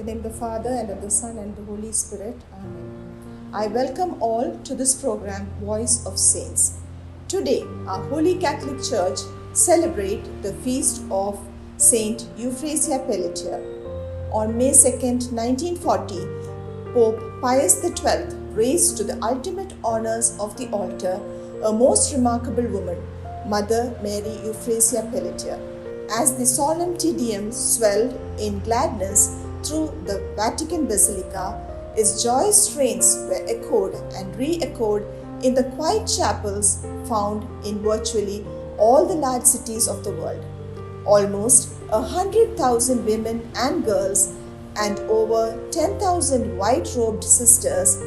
In the name of the Father, and of the Son, and the Holy Spirit. Amen. I welcome all to this program, Voice of Saints. Today, our Holy Catholic Church celebrate the feast of Saint Euphrasia Pelletier. On May 2nd, 1940, Pope Pius XII raised to the ultimate honors of the altar a most remarkable woman, Mother Mary Euphrasia Pelletier. As the solemn Te Deum swelled in gladness through the Vatican Basilica, its joyous strains were echoed and re-echoed in the quiet chapels found in virtually all the large cities of the world. Almost 100,000 women and girls and over 10,000 white-robed sisters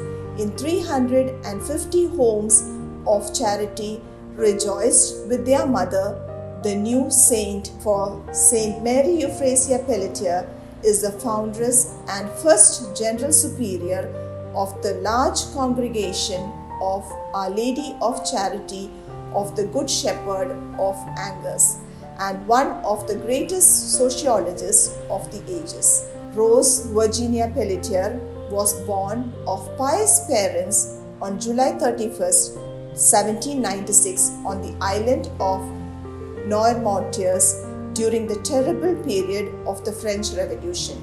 in 350 homes of charity rejoiced with their mother, the new saint. For Saint Mary Euphrasia Pelletier is the foundress and first general superior of the large congregation of Our Lady of Charity of the Good Shepherd of Angers, and one of the greatest sociologists of the ages. Rose Virginia Pelletier was born of pious parents on July 31st, 1796 on the island of Noirmoutiers during the terrible period of the French Revolution.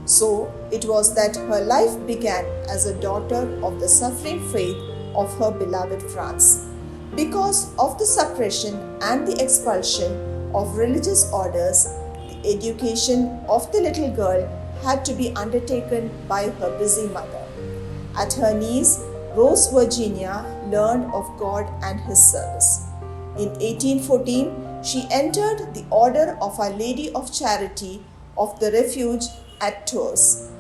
So it was that her life began as a daughter of the suffering faith of her beloved France. Because of the suppression and the expulsion of religious orders, the education of the little girl had to be undertaken by her busy mother. At her knees, Rose Virginia learned of God and His service. In 1814, she entered the Order of Our Lady of Charity of the Refuge at Tours.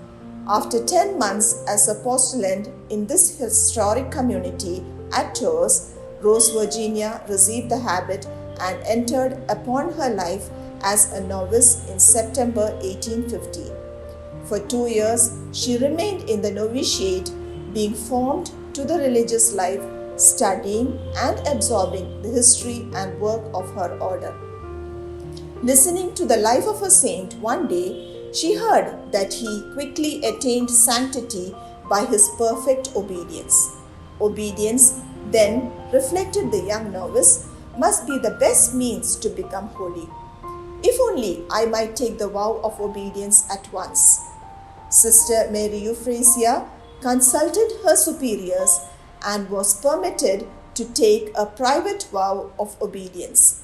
After 10 months as a postulant in this historic community at Tours, Rose Virginia received the habit and entered upon her life as a novice in September 1850. For 2 years, she remained in the novitiate, being formed to the religious life, studying and absorbing the history and work of her order. Listening to the life of a saint one day, she heard that he quickly attained sanctity by his perfect obedience. Obedience, then, reflected the young novice, must be the best means to become holy. If only I might take the vow of obedience at once. Sister Mary Euphrasia consulted her superiors and was permitted to take a private vow of obedience.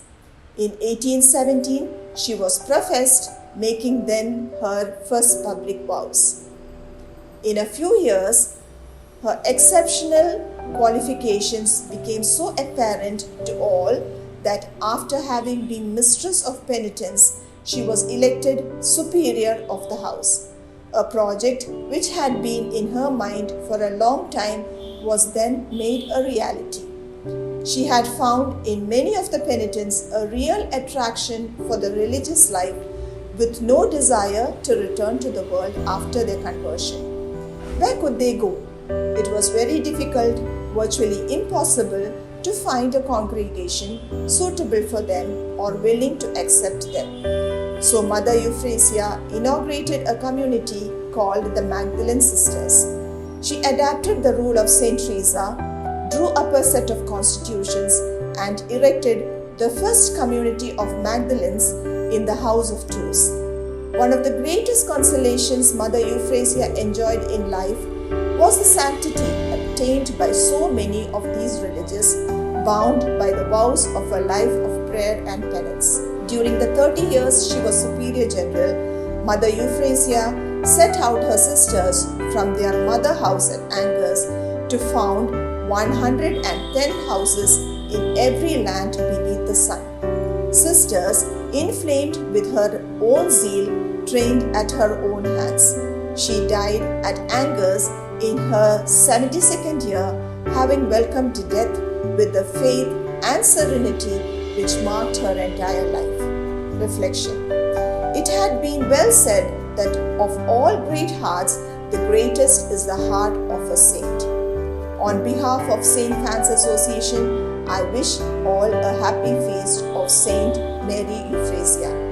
In 1817, she was professed, making then her first public vows. In a few years, her exceptional qualifications became so apparent to all that after having been mistress of penitence, she was elected superior of the house. A project which had been in her mind for a long time was then made a reality. She had found in many of the penitents a real attraction for the religious life, with no desire to return to the world after their conversion. Where could they go? It was very difficult, virtually impossible, to find a congregation suitable for them or willing to accept them. So Mother Euphrasia inaugurated a community called the Magdalene Sisters. She adapted the rule of Saint Teresa, drew up a set of constitutions, and erected the first community of Magdalenes in the house of Tours. One of the greatest consolations Mother Euphrasia enjoyed in life was the sanctity obtained by so many of these religious, bound by the vows of a life of prayer and penance. During the 30 years she was Superior General, Mother Euphrasia set out her sisters from their mother house at Angers to found 110 houses in every land beneath the sun. Sisters, inflamed with her own zeal, trained at her own hands. She died at Angers in her 72nd year, having welcomed death with the faith and serenity which marked her entire life. Reflection. It had been well said that of all great hearts, the greatest is the heart of a saint. On behalf of St. Fans Association, I wish all a happy feast of Saint Mary Euphrasia.